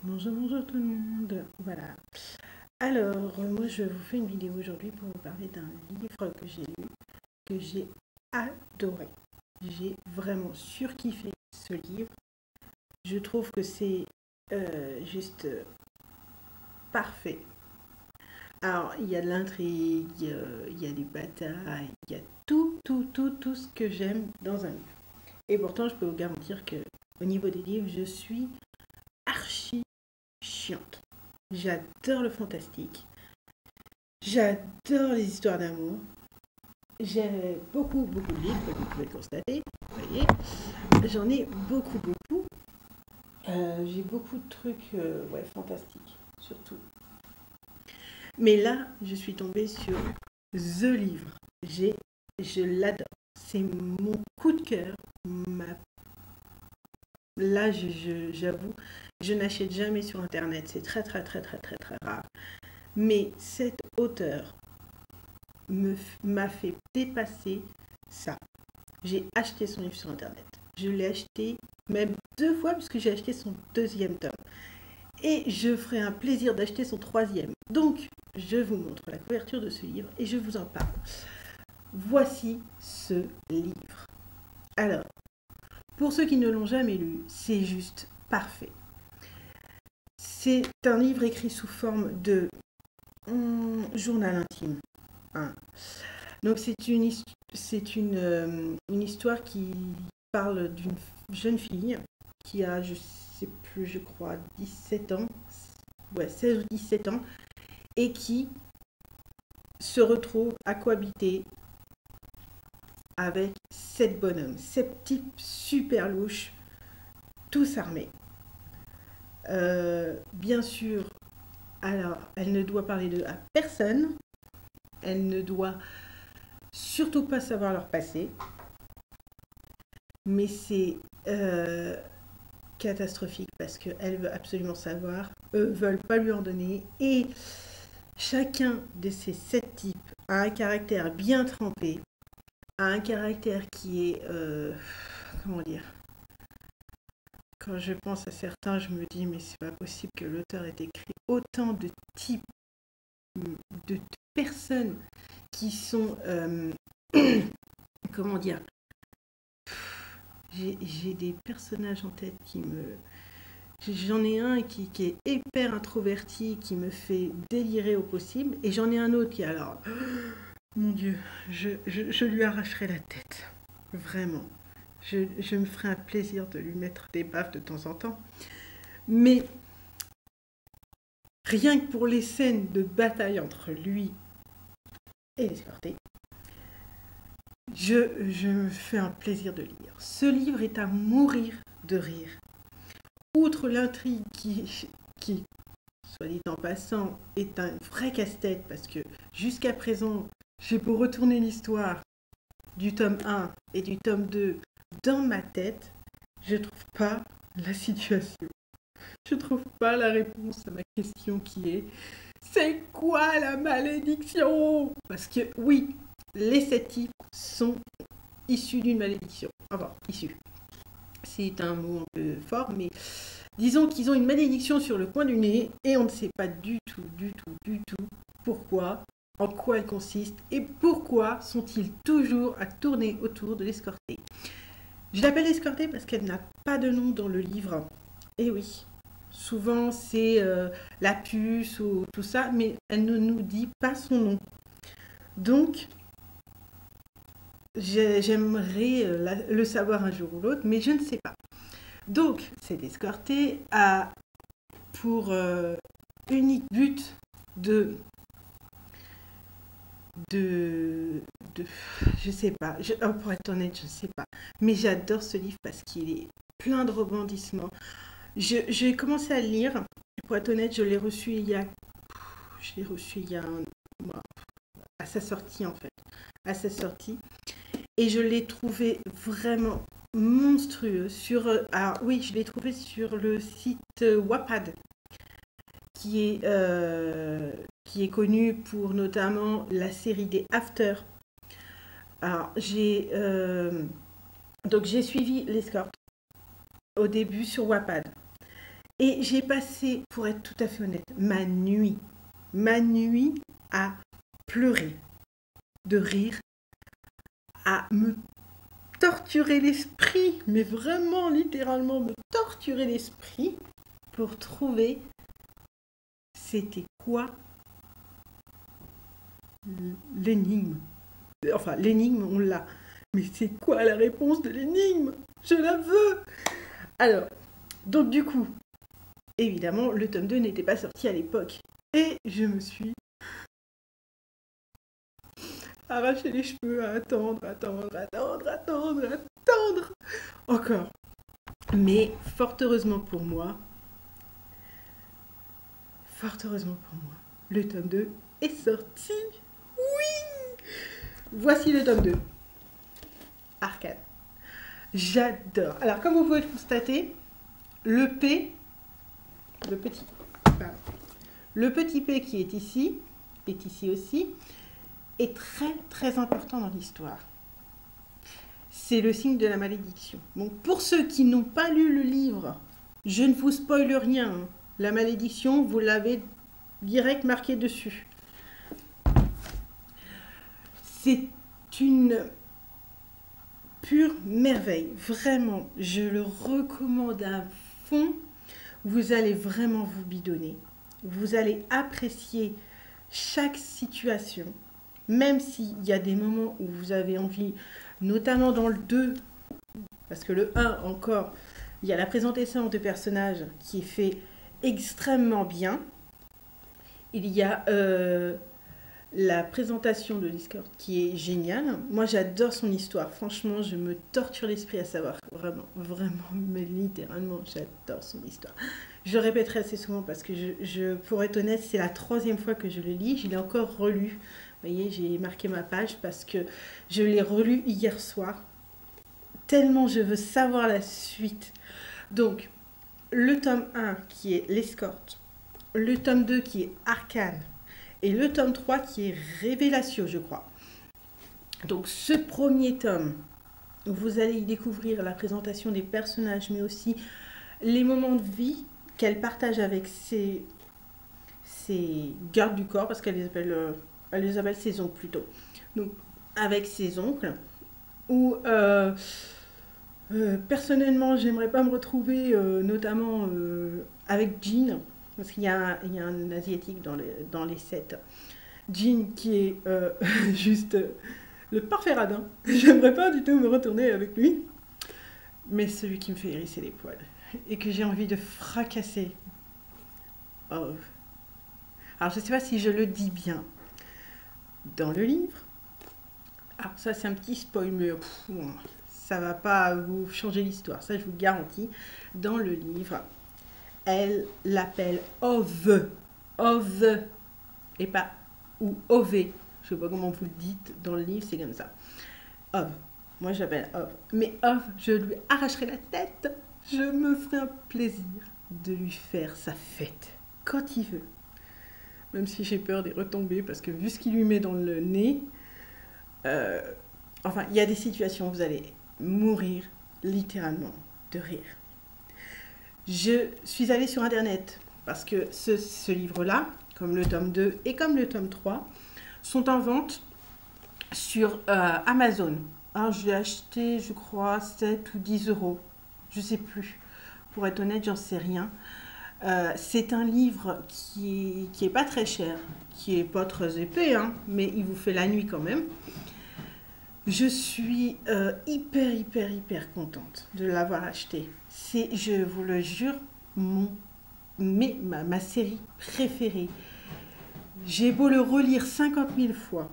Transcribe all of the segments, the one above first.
Bonjour, bonjour tout le monde. Voilà. Alors, moi, je vous fais une vidéo aujourd'hui pour vous parler d'un livre que j'ai lu, que j'ai adoré. J'ai vraiment surkiffé ce livre. Je trouve que c'est juste parfait. Alors, il y a de l'intrigue, il y a des batailles, il y a tout ce que j'aime dans un livre. Et pourtant, je peux vous garantir que au niveau des livres, je suis archi chiante. J'adore le fantastique. J'adore les histoires d'amour. J'ai beaucoup de livres, comme vous pouvez le constater. Vous voyez, j'en ai beaucoup. J'ai beaucoup de trucs ouais, fantastiques, surtout. Mais là, je suis tombée sur The Livre. Je l'adore. C'est mon coup de cœur. Là, j'avoue, je n'achète jamais sur Internet. C'est très rare. Mais cet auteur m'a fait dépasser ça. J'ai acheté son livre sur Internet. Je l'ai acheté même 2 fois puisque j'ai acheté son deuxième tome. Et je ferai un plaisir d'acheter son troisième. Donc, je vous montre la couverture de ce livre et je vous en parle. Voici ce livre. Alors, pour ceux qui ne l'ont jamais lu, c'est juste parfait. C'est un livre écrit sous forme de journal intime. Hein. Donc c'est une histoire qui parle d'une jeune fille qui a, je sais plus, je crois, 17 ans, ouais, 16 ou 17 ans, et qui se retrouve à cohabiter avec 7 bonhommes, 7 types super louches, tous armés. Bien sûr, alors, elle ne doit parler d'eux à personne, elle ne doit surtout pas savoir leur passé, mais c'est catastrophique parce qu'elle veut absolument savoir, eux veulent pas lui en donner et chacun de ces 7 types a un caractère bien trempé, a un caractère qui est, comment dire, quand je pense à certains, je me dis mais c'est pas possible que l'auteur ait écrit autant de types, de personnes qui sont, comment dire, j'ai des personnages en tête qui me, j'en ai un qui est hyper introverti, qui me fait délirer au possible, et j'en ai un autre qui, alors, mon Dieu, je lui arracherai la tête. Vraiment. Je me ferai un plaisir de lui mettre des baffes de temps en temps. Mais rien que pour les scènes de bataille entre lui et l'escorté, je me fais un plaisir de lire. Ce livre est à mourir de rire. Outre l'intrigue qui soit dit en passant, est un vrai casse-tête parce que jusqu'à présent, j'ai beau retourner l'histoire du tome 1 et du tome 2 dans ma tête, je ne trouve pas la situation. Je ne trouve pas la réponse à ma question qui est c'est quoi la malédiction? Parce que oui, les 7 types sont issus d'une malédiction. Enfin, issus. C'est un mot un peu fort, mais disons qu'ils ont une malédiction sur le coin du nez et on ne sait pas du tout pourquoi, en quoi elle consiste et pourquoi sont-ils toujours à tourner autour de l'escortée. Je l'appelle escortée parce qu'elle n'a pas de nom dans le livre. Et oui, souvent c'est la puce ou tout ça, mais elle ne nous dit pas son nom. Donc, j'aimerais le savoir un jour ou l'autre, mais je ne sais pas. Donc, cette escortée a pour unique but de, de, de je sais pas, pour être honnête, je sais pas. Mais j'adore ce livre parce qu'il est plein de rebondissements. J'ai commencé à le lire. Pour être honnête, je l'ai reçu il y a à sa sortie en fait, à sa sortie, et je l'ai trouvé vraiment monstrueux alors oui, je l'ai trouvé sur le site Wattpad qui est connu pour notamment la série des After. Alors donc j'ai suivi l'escorte au début sur Wattpad Et j'ai passé, pour être tout à fait honnête, ma nuit à pleurer, de rire, à me torturer l'esprit, mais vraiment littéralement me torturer l'esprit pour trouver c'était quoi l'énigme. Enfin, l'énigme, on l'a. Mais c'est quoi la réponse de l'énigme? Je la veux. Alors, donc du coup, évidemment, le tome 2 n'était pas sorti à l'époque. Et je me suis arraché les cheveux à attendre. Encore. Mais fort heureusement pour moi, le tome 2 est sorti. Oui. Voici le tome 2. Arcane. J'adore. Alors, comme vous pouvez le constater, le P, le petit, pardon, le petit P qui est ici aussi, est très très important dans l'histoire. C'est le signe de la malédiction. Donc, pour ceux qui n'ont pas lu le livre, je ne vous spoile rien. La malédiction, vous l'avez direct marqué dessus. C'est une pure merveille. Vraiment, je le recommande à fond. Vous allez vraiment vous bidonner. Vous allez apprécier chaque situation. Même s'il y a des moments où vous avez envie, notamment dans le 2, parce que le 1 encore, il y a la présentation de personnages qui est fait extrêmement bien. Il y a la présentation de Discord qui est géniale. Moi, j'adore son histoire. Franchement, je me torture l'esprit à savoir. Vraiment, mais littéralement, j'adore son histoire. Je le répéterai assez souvent parce que, pour être honnête, c'est la 3e fois que je le lis. Je l'ai encore relu. Vous voyez, j'ai marqué ma page parce que je l'ai relu hier soir. Tellement je veux savoir la suite. Donc, le tome 1 qui est l'escorte, le tome 2 qui est Arcane et le tome 3 qui est Révélation, je crois. Donc, ce premier tome, vous allez y découvrir la présentation des personnages, mais aussi les moments de vie qu'elle partage avec ses gardes du corps, parce qu'elle les appelle ses oncles plutôt. Donc, avec ses oncles, où personnellement, j'aimerais pas me retrouver, notamment avec Jean, parce qu'il y a un asiatique dans les 7. Jean qui est juste le parfait radin. J'aimerais pas du tout me retourner avec lui, mais celui qui me fait hérisser les poils et que j'ai envie de fracasser. Oh. Alors, je sais pas si je le dis bien dans le livre. Alors, ça, c'est un petit spoil, mais ça va pas vous changer l'histoire, ça je vous le garantis. Dans le livre, elle l'appelle Ove, et pas ou Ove. Je sais pas comment vous le dites dans le livre, c'est comme ça. Ove. Moi j'appelle Ove. Mais Ove, je lui arracherai la tête. Je me ferai un plaisir de lui faire sa fête quand il veut. Même si j'ai peur d'y retomber parce que vu ce qu'il lui met dans le nez, enfin, il y a des situations où vous allez mourir littéralement de rire. Je suis allée sur internet parce que ce livre-là, comme le tome 2 et comme le tome 3, sont en vente sur Amazon. Alors, je l'ai acheté, je crois, 7 ou 10 euros. Je sais plus. Pour être honnête, j'en sais rien. C'est un livre qui est pas très cher, qui est pas très épais, hein, mais il vous fait la nuit quand même. Je suis hyper contente de l'avoir acheté. C'est, je vous le jure, ma série préférée. J'ai beau le relire 50 000 fois,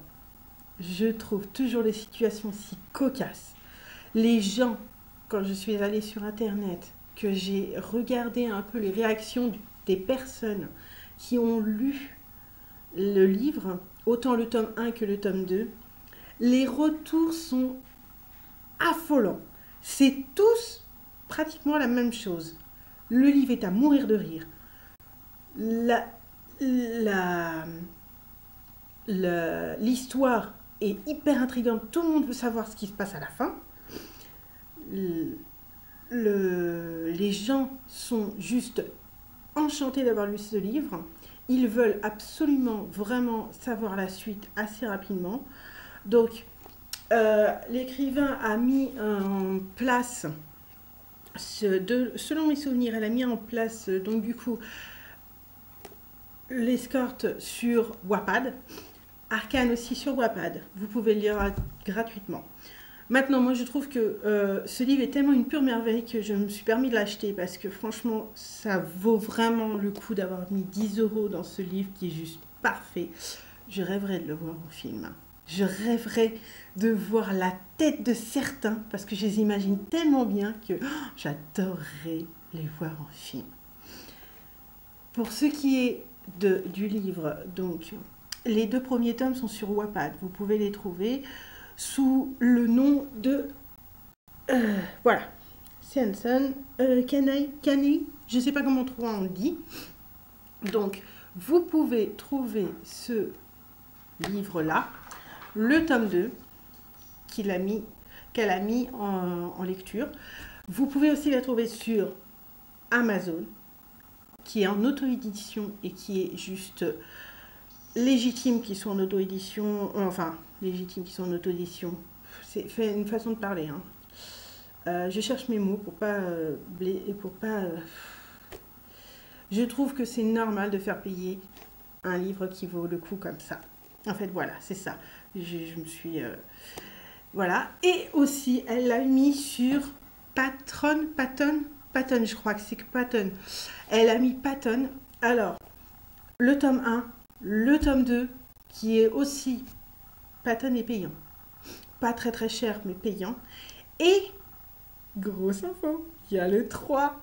je trouve toujours les situations si cocasses. Les gens, quand je suis allée sur Internet, que j'ai regardé un peu les réactions des personnes qui ont lu le livre, autant le tome 1 que le tome 2, les retours sont affolants. C'est tous pratiquement la même chose. Le livre est à mourir de rire. L'histoire est hyper intrigante. Tout le monde veut savoir ce qui se passe à la fin. Les gens sont juste enchantés d'avoir lu ce livre. Ils veulent absolument, vraiment savoir la suite assez rapidement. Donc, l'écrivain a mis en place, selon mes souvenirs, elle a mis en place, donc du coup, l'escorte sur Wattpad, Arcane aussi sur Wattpad. Vous pouvez le lire gratuitement. Maintenant, moi, je trouve que ce livre est tellement une pure merveille que je me suis permis de l'acheter parce que franchement, ça vaut vraiment le coup d'avoir mis 10 € dans ce livre qui est juste parfait. Je rêverais de le voir en film. Je rêverais de voir la tête de certains parce que je les imagine tellement bien que j'adorerais les voir en film. Pour ce qui est du livre, donc, les 2 premiers tomes sont sur Wattpad. Vous pouvez les trouver sous le nom de voilà, Sanson Kanei, je ne sais pas comment on le dit. Donc, vous pouvez trouver ce livre-là, le tome 2, qu'elle a mis en lecture. Vous pouvez aussi la trouver sur Amazon, qui est en auto-édition et qui est juste légitime qu'ils soient en auto-édition, légitime qu'ils soient en auto-édition, c'est une façon de parler. Je cherche mes mots pour pas je trouve que c'est normal de faire payer un livre qui vaut le coup comme ça. En fait, voilà, c'est ça. Je me suis... voilà. Et aussi, elle l'a mis sur Patton, je crois que c'est Patton. Elle a mis Patton. Alors, le tome 1, le tome 2, qui est aussi Patton est payant. Pas très très cher, mais payant. Et, grosse info, il y a le 3.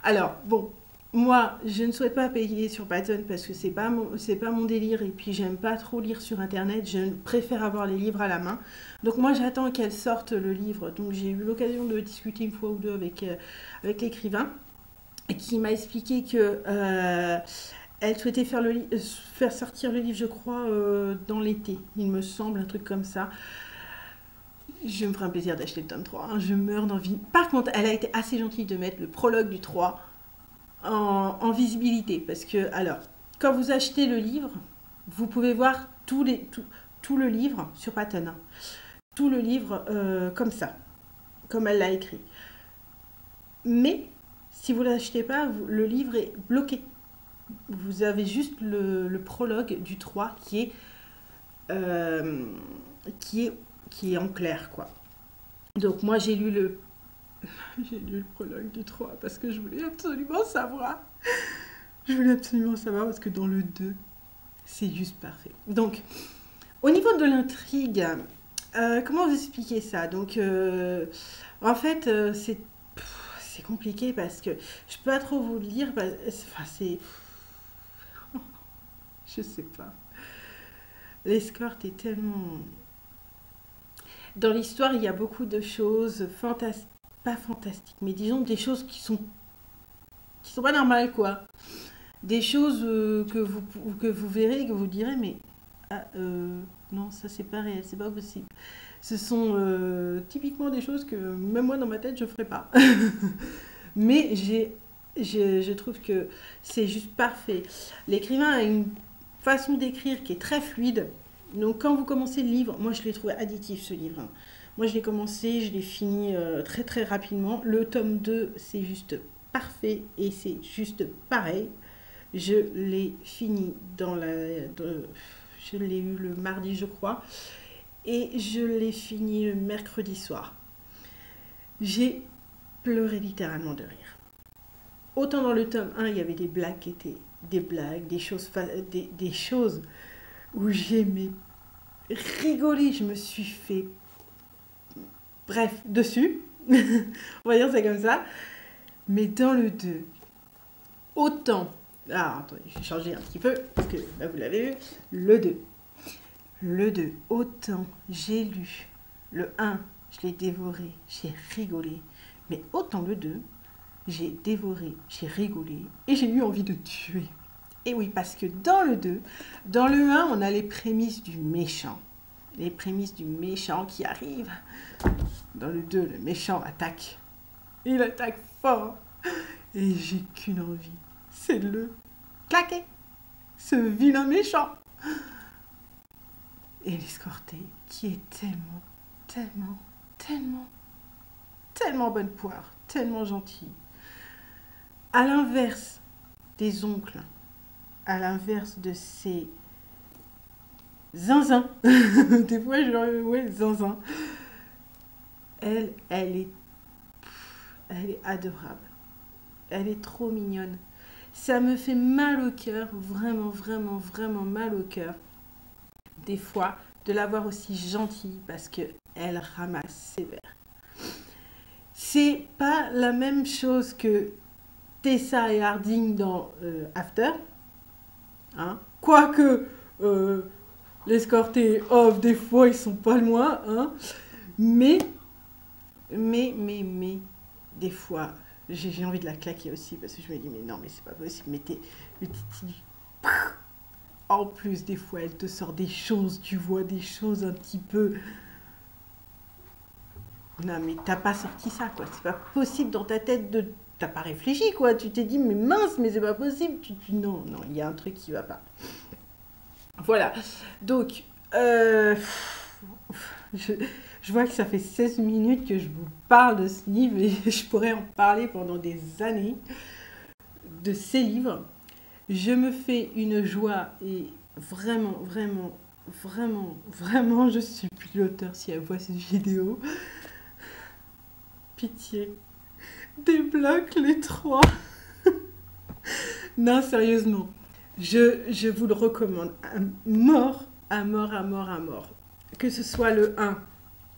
Alors, bon, moi, je ne souhaite pas payer sur Patton parce que c'est pas mon délire et puis j'aime pas trop lire sur Internet. Je préfère avoir les livres à la main. Donc moi, j'attends qu'elle sorte le livre. Donc j'ai eu l'occasion de discuter une fois ou deux avec l'écrivain qui m'a expliqué que elle souhaitait faire sortir le livre, je crois, dans l'été. Il me semble, un truc comme ça. Je me ferai un plaisir d'acheter le tome 3. Je meurs d'envie. Par contre, elle a été assez gentille de mettre le prologue du 3 en visibilité. Parce que, alors, quand vous achetez le livre, vous pouvez voir tout le livre sur Patton. Tout le livre comme ça, comme elle l'a écrit. Mais, si vous ne l'achetez pas, le livre est bloqué. Vous avez juste le prologue du 3 qui est en clair, quoi. Donc moi j'ai lu le prologue du 3 parce que je voulais absolument savoir. Je voulais absolument savoir parce que dans le 2, c'est juste parfait. Donc, au niveau de l'intrigue, comment vous expliquer ça? Donc, en fait, c'est compliqué parce que je peux pas trop vous le dire. Je sais pas. L'escorte est tellement... Dans l'histoire, il y a beaucoup de choses pas fantastiques, mais disons des choses qui sont pas normales, quoi. Des choses que vous verrez et que vous direz, mais non, ça c'est pas réel, c'est pas possible. Ce sont typiquement des choses que même moi dans ma tête je ferais pas. Mais je trouve que c'est juste parfait. L'écrivain a une façon d'écrire qui est très fluide. Donc quand vous commencez le livre, moi je l'ai trouvé additif ce livre. Moi je l'ai commencé, je l'ai fini très très rapidement. Le tome 2 c'est juste parfait et c'est juste pareil. Je l'ai fini je l'ai eu le mardi je crois et je l'ai fini le mercredi soir. J'ai pleuré littéralement de rire. Autant dans le tome 1 il y avait des blagues qui étaient des blagues, des choses où j'aimais rigoler, je me suis fait bref dessus. On va dire ça comme ça. Mais dans le 2, autant... Ah, attendez, je vais changer un petit peu, parce que là, vous l'avez vu. Le 2, autant j'ai lu. Le 1, je l'ai dévoré, j'ai rigolé. Mais autant le 2, j'ai dévoré, j'ai rigolé, et j'ai eu envie de tuer. Et oui, parce que dans le 2, dans le 1, on a les prémices du méchant. Les prémices du méchant qui arrivent. Dans le 2, le méchant attaque. Il attaque fort. Et j'ai qu'une envie, c'est de le claquer, ce vilain méchant. Et l'escorté, qui est tellement, tellement, tellement, tellement bonne poire, tellement gentil. À l'inverse des oncles, à l'inverse de ces zinzins, des fois je leur ouais, zinzin, elle est adorable. Elle est trop mignonne. Ça me fait mal au cœur, vraiment, vraiment, vraiment mal au cœur, des fois, de la voir aussi gentille parce qu'elle ramasse sévère. C'est pas la même chose que Tessa et Harding dans After. Hein. Quoique, l'escorté off, des fois, ils sont pas loin. Hein. Mais, des fois, j'ai envie de la claquer aussi parce que je me dis, mais non, mais c'est pas possible. Mais le titi, en plus, des fois, elle te sort des choses, tu vois, des choses un petit peu... Non, mais t'as pas sorti ça, quoi. C'est pas possible dans ta tête de... T'as pas réfléchi, quoi. Tu t'es dit, mais mince, mais c'est pas possible. Non, il y a un truc qui va pas. Voilà. Donc, je vois que ça fait 16 minutes que je vous parle de ce livre et je pourrais en parler pendant des années de ces livres. Je me fais une joie et vraiment, vraiment, vraiment, vraiment, je supplie l'auteur si elle voit cette vidéo. Pitié, débloque les 3. Non, sérieusement, je vous le recommande à mort, à mort, à mort, à mort. Que ce soit le 1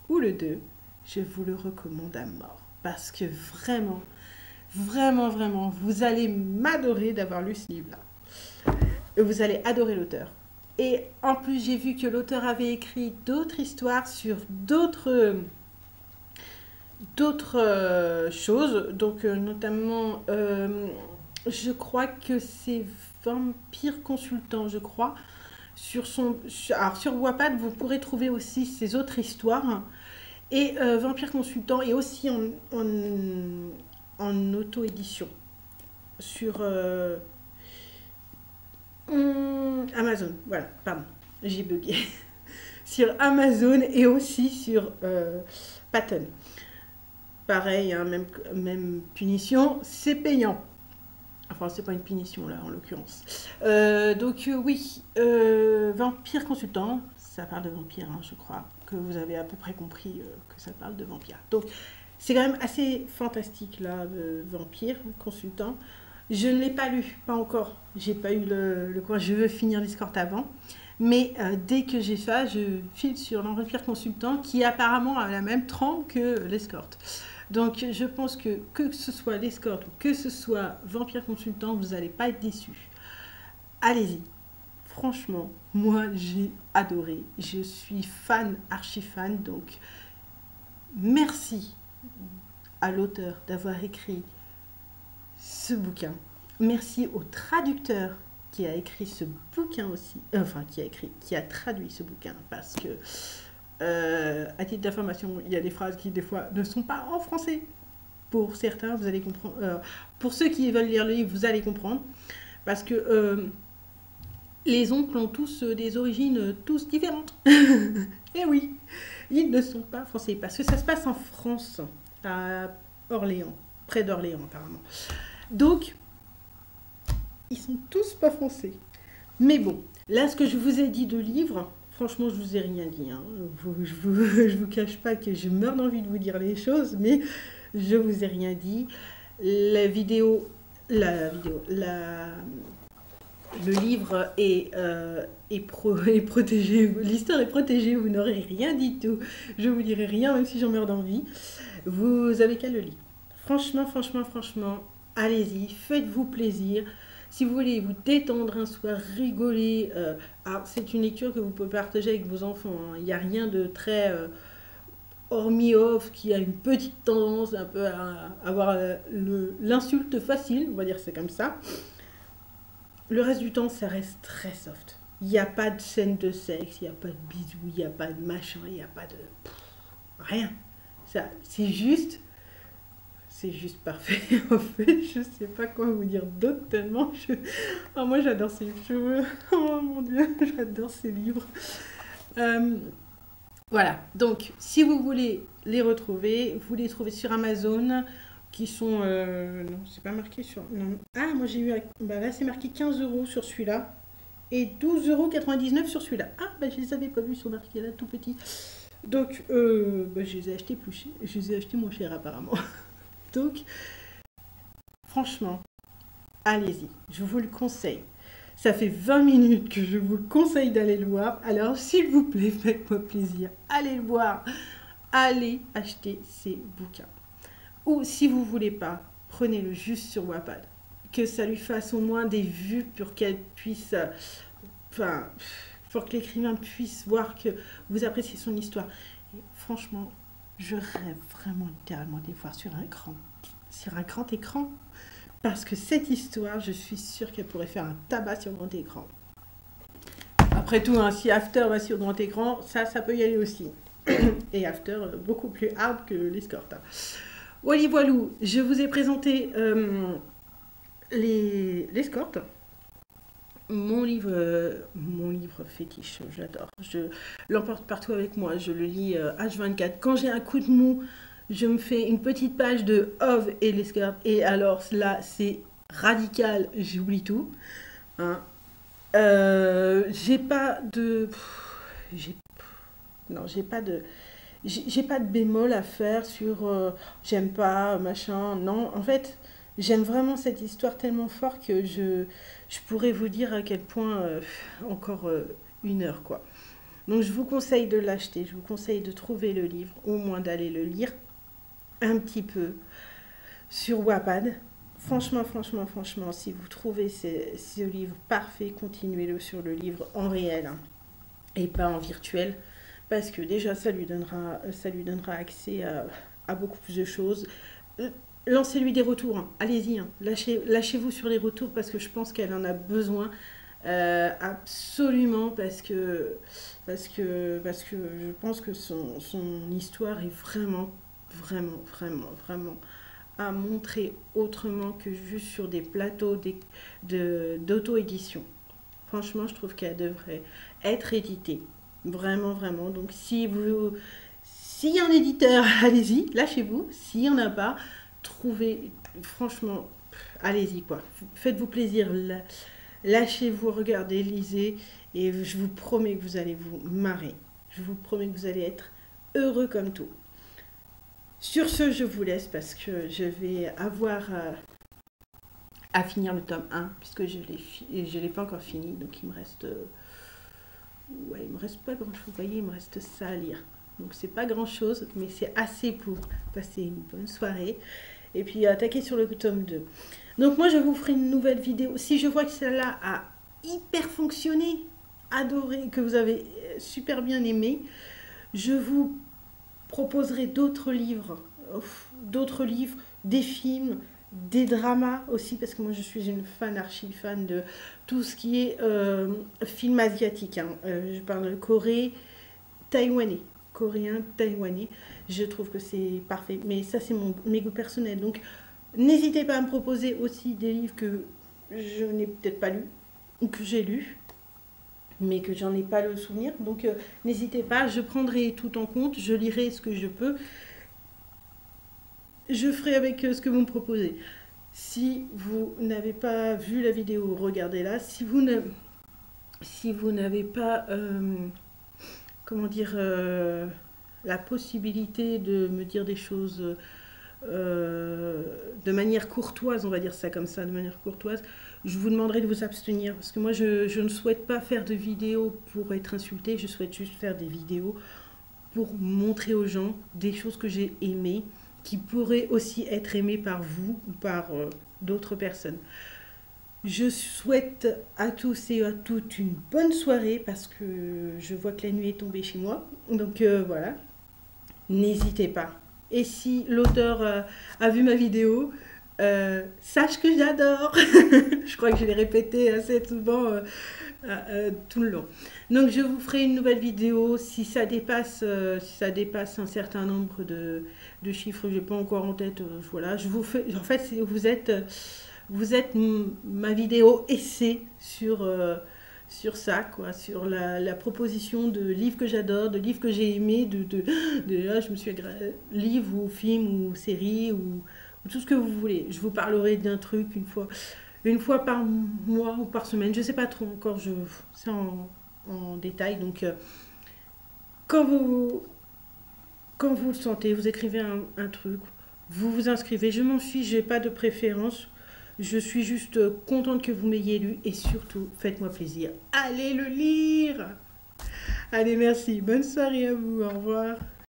ou le 2, je vous le recommande à mort. Parce que vraiment, vraiment, vraiment, vous allez m'adorer d'avoir lu ce livre-là. Vous allez adorer l'auteur. Et en plus, j'ai vu que l'auteur avait écrit d'autres histoires sur d'autres choses. Donc, notamment, je crois que c'est Vampire Consultant, je crois. Alors, sur Wattpad, vous pourrez trouver aussi ses autres histoires. Et Vampire Consultant est aussi en auto-édition. Sur... Amazon, voilà, pardon, j'ai bugué. Sur Amazon et aussi sur Patton. Pareil, hein, même punition, c'est payant. Enfin, c'est pas une punition là en l'occurrence. Donc, oui, Vampire Consultant, ça parle de vampire, hein, je crois, que vous avez à peu près compris que ça parle de vampire. Donc, c'est quand même assez fantastique là, Vampire Consultant. Je ne l'ai pas lu, pas encore. J'ai pas eu le courage. Je veux finir l'escorte avant. Mais dès que j'ai ça, je file sur l'Empire Consultant qui apparemment a la même trempe que l'escorte. Donc je pense que ce soit l'escorte ou que ce soit Vampire Consultant, vous n'allez pas être déçus. Allez-y. Franchement, moi j'ai adoré. Je suis fan, archi fan. Donc merci à l'auteur d'avoir écrit ce bouquin. Merci au traducteur qui a écrit ce bouquin aussi, qui a traduit ce bouquin, parce que, à titre d'information, il y a des phrases qui, des fois, ne sont pas en français. Pour certains, vous allez comprendre. Pour ceux qui veulent lire le livre, vous allez comprendre. Parce que les oncles ont tous des origines tous différentes. Et oui, ils ne sont pas français, parce que ça se passe en France, à Orléans, près d'Orléans apparemment. Donc, ils sont tous pas français. Mais bon, là, ce que je vous ai dit de livres, franchement, je vous ai rien dit. Hein. Je vous cache pas que je meurs d'envie de vous dire les choses, mais je vous ai rien dit. Le livre est protégé. L'histoire est protégée, vous n'aurez rien dit tout. Je vous dirai rien, même si j'en meurs d'envie. Vous avez qu'à le lire. Franchement, allez-y, faites-vous plaisir. Si vous voulez vous détendre un soir, rigoler, c'est une lecture que vous pouvez partager avec vos enfants. Hein. Il n'y a rien de très hormis off qui a une petite tendance un peu à avoir l'insulte facile, on va dire c'est comme ça. Le reste du temps, ça reste très soft. Il n'y a pas de scène de sexe, il n'y a pas de bisous, il n'y a pas de machin, il n'y a pas de... rien. Ça, c'est juste c'est juste parfait. En fait, je sais pas quoi vous dire d'autre tellement moi j'adore ces livres. Oh mon Dieu, j'adore ces livres. Euh, voilà, donc si vous voulez les retrouver, vous les trouvez sur Amazon, qui sont... non, c'est pas marqué sur... Non. Ah, moi j'ai eu... Bah là c'est marqué 15 euros sur celui-là, et 12,99 € sur celui-là. Ah, bah je les avais pas vus, ils sont marqués là, tout petits. Donc, bah, je les ai achetés plus cher. Je les ai achetés moins cher apparemment. Donc, franchement, allez-y, je vous le conseille. Ça fait 20 minutes que je vous conseille d'aller le voir. Alors, s'il vous plaît, faites-moi plaisir. Allez le voir. Allez acheter ces bouquins. Ou si vous voulez pas, prenez-le juste sur Wattpad. Que ça lui fasse au moins des vues pour qu'elle puisse... Enfin, pour que l'écrivain puisse voir que vous appréciez son histoire. Et franchement, je rêve vraiment littéralement de les voir sur un écran. Sur un grand écran. Parce que cette histoire, je suis sûre qu'elle pourrait faire un tabac sur grand écran. Après tout, hein, si After va sur grand écran, ça peut y aller aussi. Et After, beaucoup plus hard que l'Escort. Wally voilou, je vous ai présenté l'Escort. Mon livre fétiche, j'adore. Je l'emporte partout avec moi. Je le lis H24. Quand j'ai un coup de mou, je me fais une petite page de Ove et l'Escort. Et alors là, c'est radical. J'oublie tout. Hein. J'ai pas de... J'ai pas de bémol à faire sur j'aime pas, machin. Non, en fait, j'aime vraiment cette histoire tellement fort que je pourrais vous dire à quel point encore 1 heure, quoi. Donc, je vous conseille de l'acheter, je vous conseille de trouver le livre, au moins d'aller le lire un petit peu sur Wattpad. Franchement, si vous trouvez ce livre parfait, continuez-le sur le livre en réel, hein, et pas en virtuel. Parce que déjà, ça lui donnera accès à beaucoup plus de choses. Lancez-lui des retours, hein. Allez-y, hein. Lâchez-vous sur les retours parce que je pense qu'elle en a besoin absolument parce que je pense que son histoire est vraiment à montrer autrement que juste sur des plateaux d'auto-édition. Franchement, je trouve qu'elle devrait être éditée. Vraiment. Donc, s'il y a un éditeur, allez-y, lâchez-vous. S'il n'y en a pas, trouvez, franchement, allez-y, quoi. Faites-vous plaisir, lâchez-vous, regardez, lisez, et je vous promets que vous allez vous marrer. Je vous promets que vous allez être heureux comme tout. Sur ce, je vous laisse parce que je vais avoir à finir le tome 1, puisque je l'ai pas encore fini, donc il me reste... Ouais, il me reste pas grand chose, vous voyez, il me reste ça à lire. Donc c'est pas grand chose, mais c'est assez pour passer une bonne soirée. Et puis attaquer sur le tome 2. Donc moi je vous ferai une nouvelle vidéo. Si je vois que celle-là a hyper fonctionné, adoré, que vous avez super bien aimé, je vous proposerai d'autres livres, des films, des dramas aussi, parce que moi je suis une archi-fan de tout ce qui est film asiatique, hein. Je parle de coréen, taïwanais, je trouve que c'est parfait, mais ça c'est mes goûts personnels, donc n'hésitez pas à me proposer aussi des livres que je n'ai peut-être pas lus, ou que j'ai lus, mais que j'en ai pas le souvenir, donc n'hésitez pas, je prendrai tout en compte, je lirai ce que je peux, je ferai avec ce que vous me proposez. Si vous n'avez pas vu la vidéo, regardez-la. Si vous n'avez pas, la possibilité de me dire des choses de manière courtoise, on va dire ça comme ça, de manière courtoise, je vous demanderai de vous abstenir. Parce que moi, je ne souhaite pas faire de vidéos pour être insultée, je souhaite juste faire des vidéos pour montrer aux gens des choses que j'ai aimées, qui pourrait aussi être aimé par vous ou par d'autres personnes. Je souhaite à tous et à toutes une bonne soirée parce que je vois que la nuit est tombée chez moi. Donc voilà, n'hésitez pas. Et si l'auteur a vu ma vidéo, sache que j'adore. Je crois que je l'ai répété assez souvent tout le long. Donc je vous ferai une nouvelle vidéo si ça dépasse un certain nombre de chiffres que j'ai pas encore en tête. Voilà, je vous fais. En fait, vous êtes ma vidéo essai sur ça, quoi, sur la proposition de livres que j'adore, de livres que j'ai aimés, là, je me suis livre ou film ou série ou tout ce que vous voulez. Je vous parlerai d'un truc une fois par mois ou par semaine, je sais pas trop encore, c'est en détail. Donc, quand vous, quand vous le sentez, vous écrivez un truc, vous vous inscrivez. Je m'en fiche, j'ai pas de préférence. Je suis juste contente que vous m'ayez lu et surtout, faites-moi plaisir. Allez le lire! Allez, merci. Bonne soirée à vous. Au revoir.